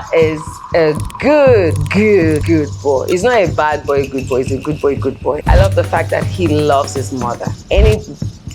Juma is a good boy. He's not a bad boy, good boy. He's a good boy. I love the fact that he loves his mother. Any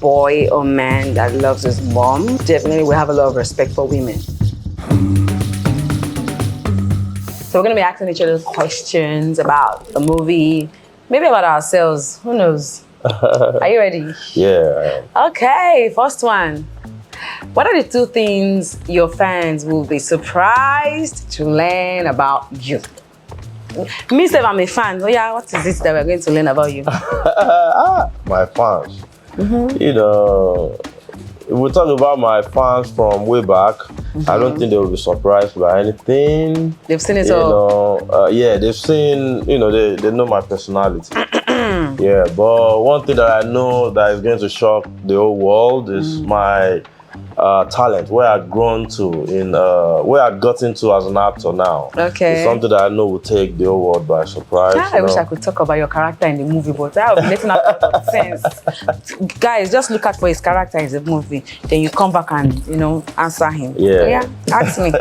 boy or man that loves his mom definitely will have a lot of respect for women. So we're going to be asking each other questions about the movie, maybe about ourselves. Who knows? Are you ready? Yeah. Okay, first one. What are the two things your fans will be surprised to learn about you? Me, say I'm a fan. Oh yeah, what is it that we're going to learn about you? My fans. You know, if we talk about my fans from way back, I don't think they will be surprised by anything. They've seen it you all. know, yeah, they've seen, you know, they know my personality. Yeah, but one thing that I know that is going to shock the whole world is my talent, where I've grown to, where I've gotten to as an actor now. Okay. It's something that I know will take the whole world by surprise. I wish I could talk about your character in the movie, but that would be making a lot of sense. Guys, just look out for his character in the movie, then you come back and, you know, answer him. Yeah. Ask me.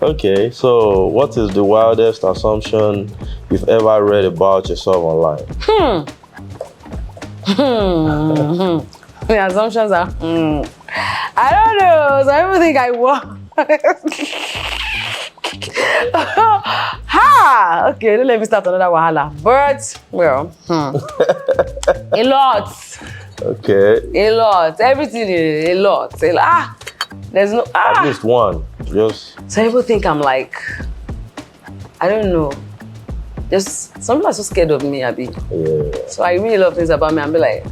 Okay, so what is the wildest assumption you've ever read about yourself online? The assumptions are, I don't know. So I don't think I will. Okay, let me start another wahala. But, well, a lot. Okay. A lot. Everything is a lot. There's no, At least one. Just. So people think I'm like, I don't know. Just, some people are so scared of me, Abby. Yeah. So I really love things about me. I'm like,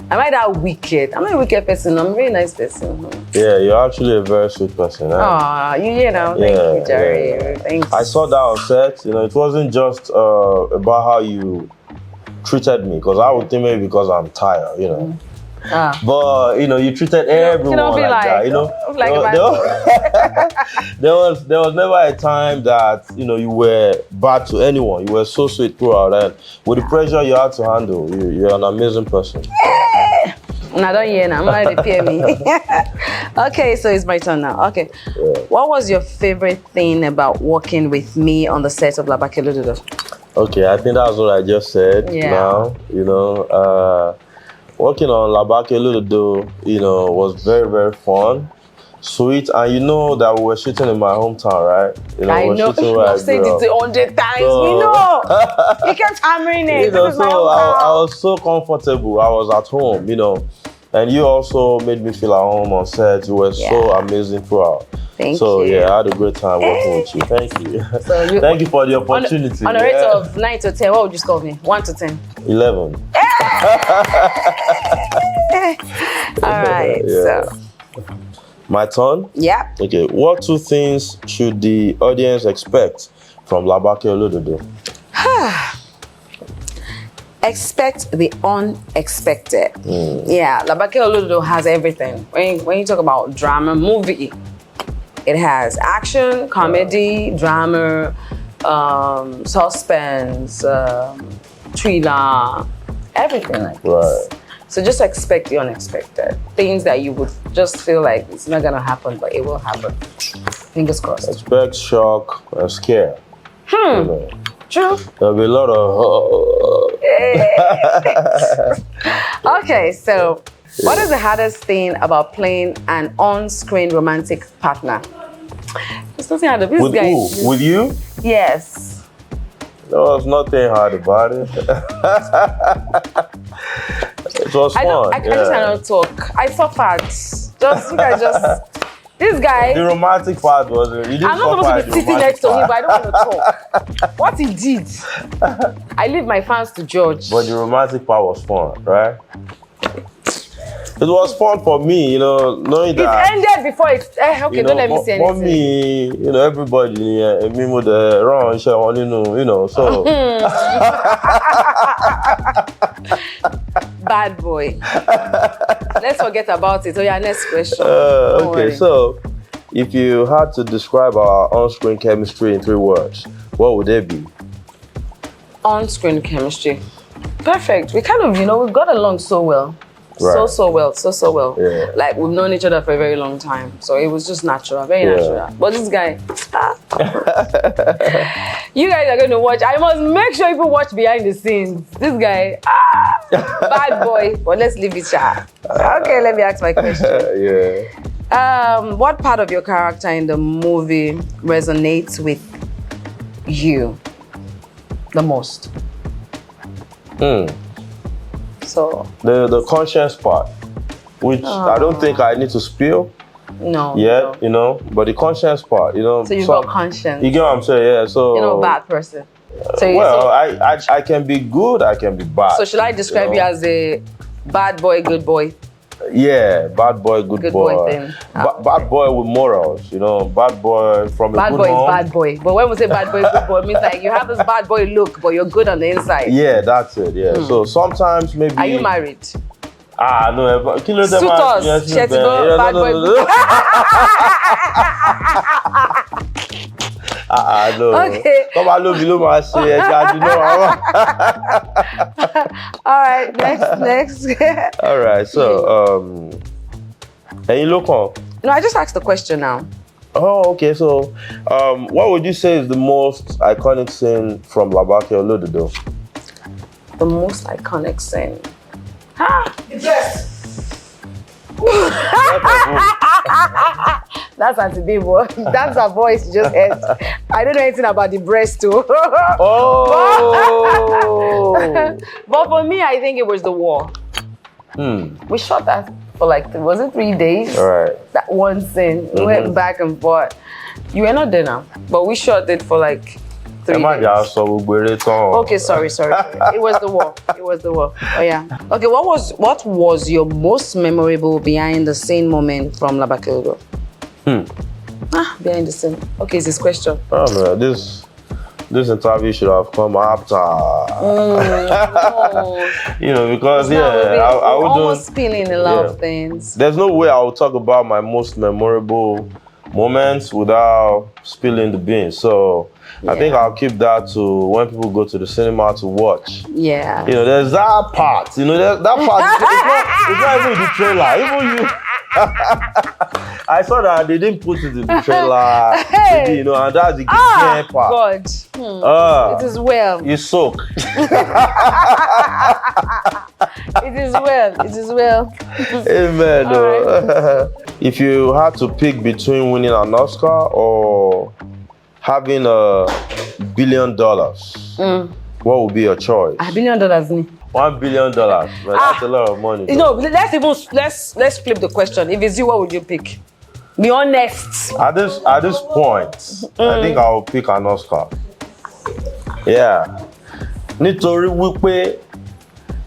am I that wicked? I'm not a wicked person. I'm a very nice person. Yeah, you're actually a very sweet person. Oh, you know, thank you, Jerry. Yeah. Thanks. I saw that on set. You know, it wasn't just about how you treated me, because I would think maybe because I'm tired, you know. But you know, you treated everyone like that. You know, there was never a time that, you know, you were bad to anyone. You were so sweet throughout, and with the pressure you had to handle, you're an amazing person. I don't hear now. I'm not ready to pay me. Okay, so it's my turn now. Okay. Yeah. What was your favorite thing about working with me on the set of Labake Lododo? Okay, I think that's what I just said. Yeah. Now, you know, working on Labake Lododo, you know, was very, very fun, sweet, and you know that we were shooting in my hometown, right? You know, I know. You've said it 100 times. We know. You kept hammering it. You know, so I was so comfortable. I was at home, you know, and you also made me feel at home on set. You were so amazing throughout. Thank you. you. Yeah, I had a great time working with you. Thank you. So thank you for the opportunity. On a rate of 9 to 10, what would you score me? 1 to 10? 11. All right. So. My turn? Yeah. Okay. What two things should the audience expect from Labake Lododo? Expect the unexpected. Yeah, Labake Lododo has everything. When you talk about drama, movie, it has action, comedy, drama, suspense, thriller, everything like this. So just expect the unexpected. Things that you would just feel like it's not gonna happen, but it will happen. Fingers crossed. Expect shock and scare. You know. True. There'll be a lot of Okay, so what is the hardest thing about playing an on-screen romantic partner? It's nothing hard. This with guy. who? With you? Yes. There was nothing hard about it. It was fun. I just cannot talk. I suffered. This guy. The romantic part was you didn't I'm not supposed to be sitting next to him, but I don't want to talk. What he did, I leave my fans to judge. But the romantic part was fun, right? It was fun for me, you know, knowing that. It ended before it. Okay, don't let me say anything. For me, you know, everybody, me with the wrong, you know, so. Bad boy. Let's forget about it. Oh yeah, next question. Okay, so if you had to describe our on-screen chemistry in 3 words, what would they be? On-screen chemistry. Perfect. We kind of, you know, we got along so well. Right. So well. Yeah. Like we've known each other for a very long time. So it was just natural, very natural. But this guy, You guys are going to watch. I must make sure people watch behind the scenes. This guy, bad boy. But let's leave it sharp. Okay, let me ask my question. What part of your character in the movie resonates with you the most? So the conscience part, which I don't think I need to spill. No. Yet, you know, but the conscience part, you know. So you got conscience. You get what I'm saying? Yeah. So you're not a bad person. So I can be good, I can be bad. So should I describe you as a bad boy, good boy? Yeah, bad boy, good boy. Thing. Bad boy with morals, you know, bad boy from a bad good boy home. Is bad boy. But when we say bad boy, good boy, it means like you have this bad boy look, but you're good on the inside. Yeah, that's it. Yeah. So sometimes maybe. Are you married? No. Suitors. Bad boy. No. Okay. Come on, love you, my say. All right. Next. All right. So, and you look on. No, I just asked the question now. Oh, okay. So, what would you say is the most iconic scene from Labake Olododo? The most iconic scene. Yes. That's Auntie Debo. That's her voice just ends. I don't know anything about the breast too. Oh. But for me, I think it was the war. We shot that for like, was it 3 days? All right. That one scene. We went back and forth. You were not there now, but we shot it for like 3 days. Okay, sorry. It was the war. Oh yeah. Okay, what was your most memorable behind the scene moment from Labake Ojo? Behind the scene. Okay, it's this question. Oh man, this interview should have come after. No. You know, because I would almost spilling a lot of things. There's no way I will talk about my most memorable moments without spilling the beans. So I think I'll keep that to when people go to the cinema to watch. Yeah. You know, there's that part. You know, that part. It's not even the trailer. Even you. I saw that they didn't put it in the trailer. Maybe, you know, and that's the care part. God. It is well. You soak. It is well. Amen. Right. If you had to pick between winning an Oscar or having $1 billion, what would be your choice? $1 billion. $1 billion. But that's a lot of money. You know, let's flip the question. If it's you, what would you pick? Be honest. At this point, I think I'll pick an Oscar. Yeah. Nítorí wípé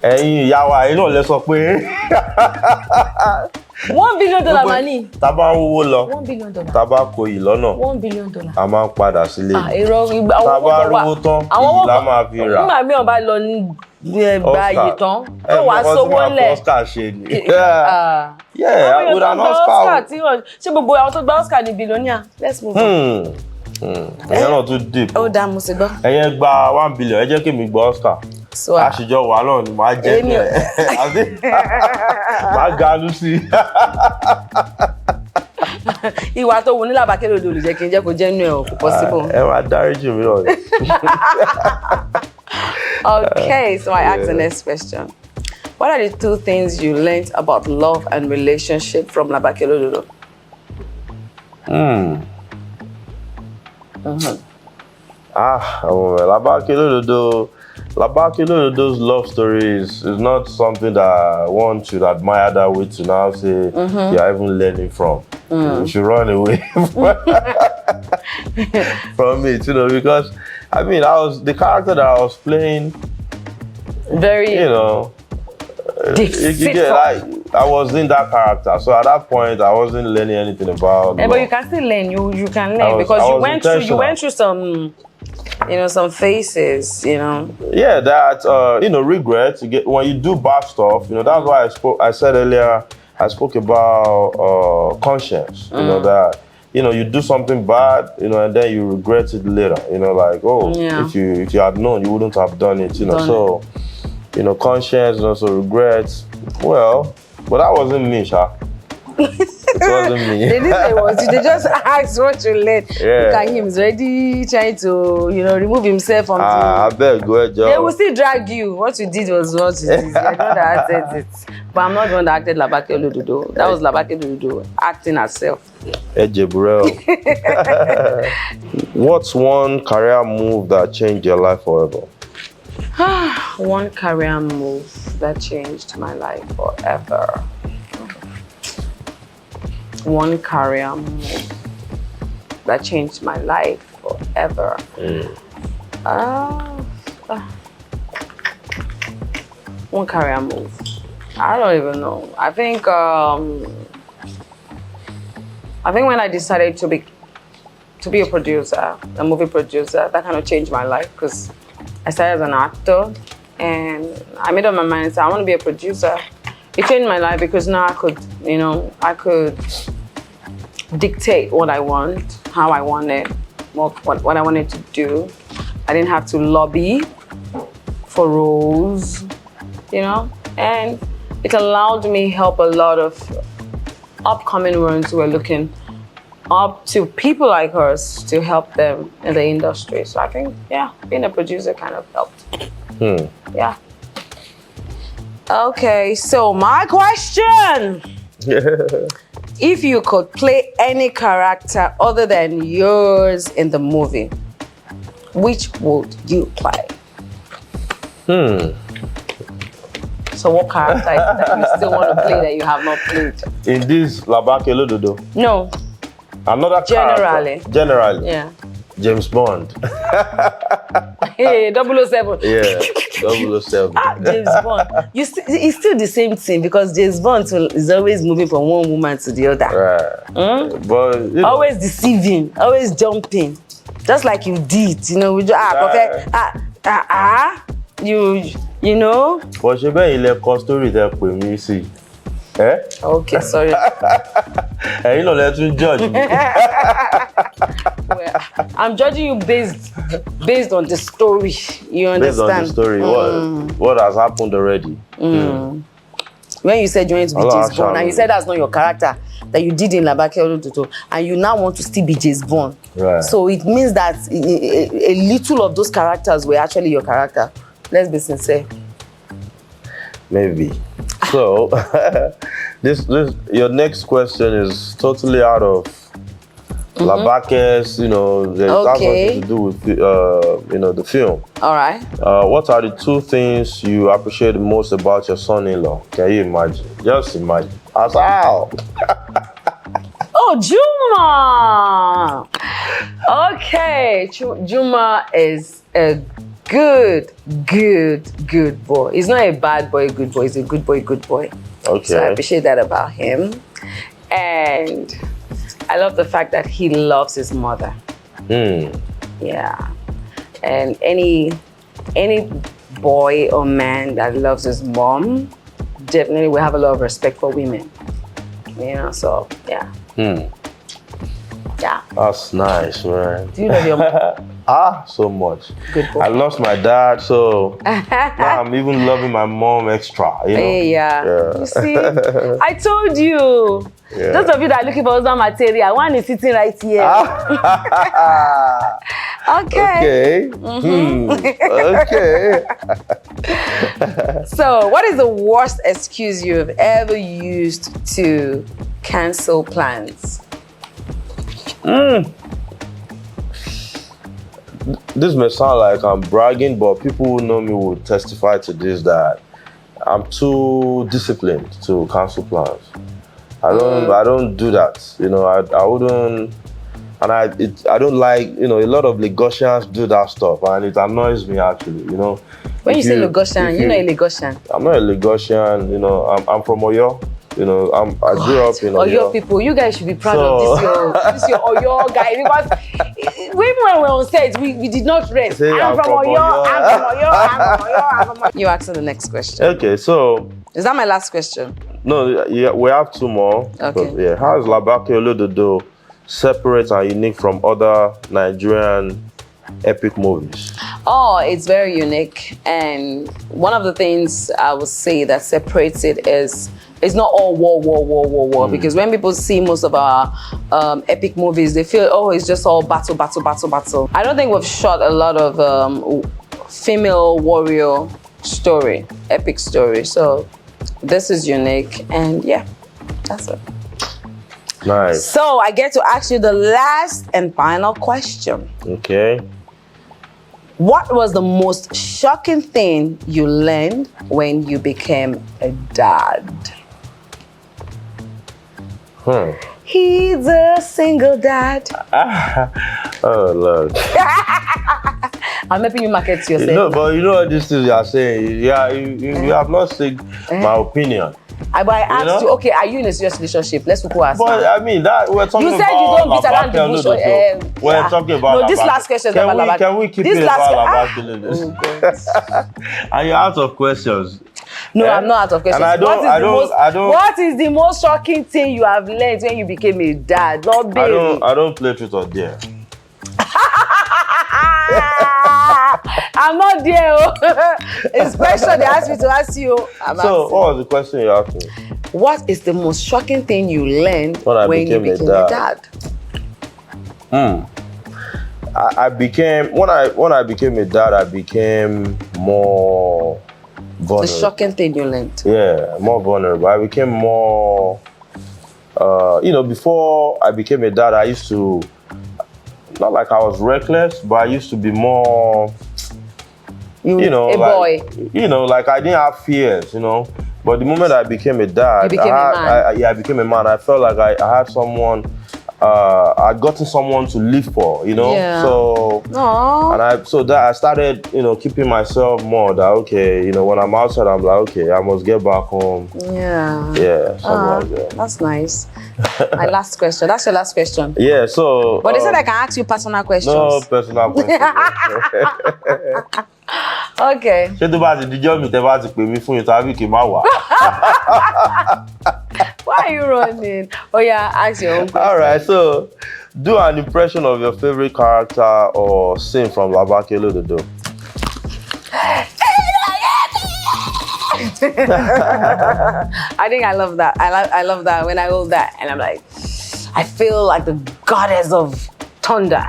ẹ̀yin ìyá wa yìí náà lè sọ pé $1 billion money. Tá bá ń wówó lọ. $1 billion. Tá bá kó yìí lọ́nà. $1 billion. A máa ń padà sílé. Tá bá rówó tán, èyí la máa fi rà. Nígbà míì ọba lọ ní báyìí tán. Ó wàá sówó lẹ̀. Oscar ṣe ni. Yeah, with an Oscar. Ṣé gbogbo àwọn tó gba Oscar ni billionaire? Let's move on. Ẹ̀yẹ́ náà tún deep. Ó dá mo sì gbọ́. Ẹ̀yẹ́ gba $1 billion, ẹ jẹ́ kí mi gba Oscar. Àṣìjọ wà náà ni màá jẹ́ kí màá ganú sí. Ìwà tó wù ní Labake Ojo lè jẹ́ kí n jẹ́ kó jẹ́ nú ẹ̀ o, kò possible. Ẹ máa dáríjì mi náà. Okay, so I ask the next question. What are the 2 things you learned about love and relationship from Labake Ojo? Labake Ojo's love stories is not something that one should admire that way to now say you're even learning from. You should run away from it, you know, because I mean, the character that I was playing, very, you know, I was in that character, so at that point I wasn't learning anything about. But you can still learn. You can learn because you went through some, you know, some phases, you know. Yeah, that you know, regret. When you do bad stuff, you know, that's why I said earlier. I spoke about conscience. You know that. You know, you do something bad, you know, and then you regret it later. You know, like, if you had known, you wouldn't have done it. You know, you know, conscience and also regrets. Well, but that wasn't me, Sha. It wasn't me. They didn't say it was you. They just asked what you learned. Yeah. Look at him. He's already trying to, remove himself from I beg, go ahead, They will still drag you. What you did was what you did. You're not that acted it. But I'm not the one that acted Labake Olododo. That was Labake Olododo acting herself. What's one career move that changed your life forever? One career move that changed my life forever. One career move that changed my life forever. One career move. I don't even know. I think when I decided to be a producer, a movie producer, that kind of changed my life because I started as an actor and I made up my mind and said I want to be a producer. It changed my life because now I could dictate what I want, how I want it, what I wanted to do. I didn't have to lobby for roles, and it allowed me help a lot of upcoming ones who are looking up to people like us to help them in the industry. So I think, being a producer kind of helped. Yeah. Okay, so my question. If you could play any character other than yours in the movie, which would you play? So what character is it that you still want to play that you have not played? In this Labake Olododo? No. Another Generally. character? Generally? Yeah. James Bond. Hey, 007. Yeah, 007. James Bond. It's still the same thing because James Bond is always moving from one woman to the other. Right. But always deceiving, always jumping, just like you did. You know. But she been in story there with me see. Okay, sorry. Let you judge me. Well, I'm judging you based on the story. You understand? Based on the story, what has happened already. When you said you wanted to be James Bond, and you said that's not your character that you did in Labake Olododo, and you now want to still be James Bond. Right. So it means that a little of those characters were actually your character. Let's be sincere. Maybe. So, this your next question is totally out of Labake's, there's nothing to do with the film. All right. What are the two things you appreciate the most about your son-in-law? Can you imagine? Just imagine. As how? Oh, Juma! Okay, Juma is a good boy. He's not a bad boy, good boy. He's a good boy. Okay. So I appreciate that about him. And I love the fact that he loves his mother. Yeah. And any boy or man that loves his mom definitely will have a lot of respect for women. So yeah. Yeah. That's nice, man. Do you love your mom? So much. Good boy. I lost my dad, so now I'm even loving my mom extra. Yeah. You see, I told you. Yeah. Those of you that are looking for husband material, one is sitting right here. Okay. Okay. So, what is the worst excuse you have ever used to cancel plans? This may sound like I'm bragging, but people who know me will testify to this, that I'm too disciplined to cancel plans. I don't do that. I wouldn't, and I don't like, a lot of Lagosians do that stuff, and it annoys me actually. When you say Lagosian, you're not a Lagosian. I'm not a Lagosian. I'm from Oyo. I grew up in Oyo. Oyo people, you guys should be proud of this your Oyo guy, because even when we were on stage, we did not rest. I'm from Oyo. I'm from Oyo. You answer the next question. Okay, so is that my last question? No, yeah, we have two more. Okay. Yeah, how is Labake Olododo separate and unique from other Nigerian epic movies? Oh, it's very unique, and one of the things I would say that separates it is it's not all war. Because when people see most of our epic movies, they feel, oh, it's just all battle. I don't think we've shot a lot of female warrior epic story. So this is unique, and yeah, that's it. Nice. So I get to ask you the last and final question. Okay. What was the most shocking thing you learned when you became a dad? He's a single dad. Oh, Lord. I'm helping you market to yourself. No, but you know what these things you are saying? Yeah, you have not said my opinion. But I asked you, okay, are you in a serious relationship? Let's go ask. But I mean, that we're talking you about. said you don't beat around the bush. We're talking about. No, this last question is about Labake. Can we keep it about Labake? And you're out of questions. No, I'm not out of questions. And What is the most shocking thing you have learned when you became a dad? Not baby. I don't play truth or dare. I'm not there. Inspection, they asked me to ask you. So, what was the question you asked me? What is the most shocking thing you learned when you became a dad? I became when I became a dad, I became more vulnerable. The shocking thing you learned. Yeah, more vulnerable. I became more. Before I became a dad, I used to. Not like I was reckless, but I used to be more, boy. Like I didn't have fears, But the moment I became a dad, you became a man. I became a man. I felt like I had someone, I'd gotten someone to live for, Yeah. So, and I started, keeping myself more that, okay, when I'm outside, I'm like, okay, I must get back home. Yeah. Yeah, something like that. That's nice. My last question. That's your last question. Yeah, so. But they said I can ask you personal questions. No personal questions. Okay. Why are you running? Oh yeah, ask your own question. All right, so do an impression of your favorite character or scene from Labake Olododo. I think I love that. I love that when I hold that and I'm like, I feel like the goddess of thunder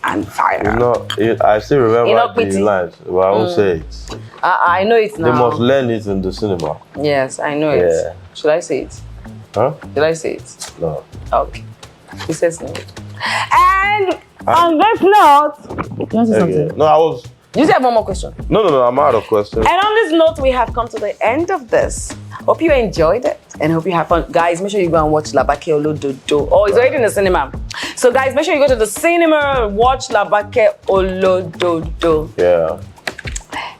and fire. I still remember the lines, but I won't say it. I know it now. They must learn it in the cinema. Yes, I know it. Yeah. Should I say it? Huh? Should I say it? No. Okay. He says no. And on this note, you want to say something? No, I was. You have one more question? No, I'm out of questions. And on this note, we have come to the end of this. Hope you enjoyed it and hope you have fun. Guys, make sure you go and watch Labake Olododo. Oh, it's already in the cinema. So guys, make sure you go to the cinema and watch Labake Olododo. Yeah.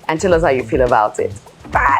And tell us how you feel about it. Bye.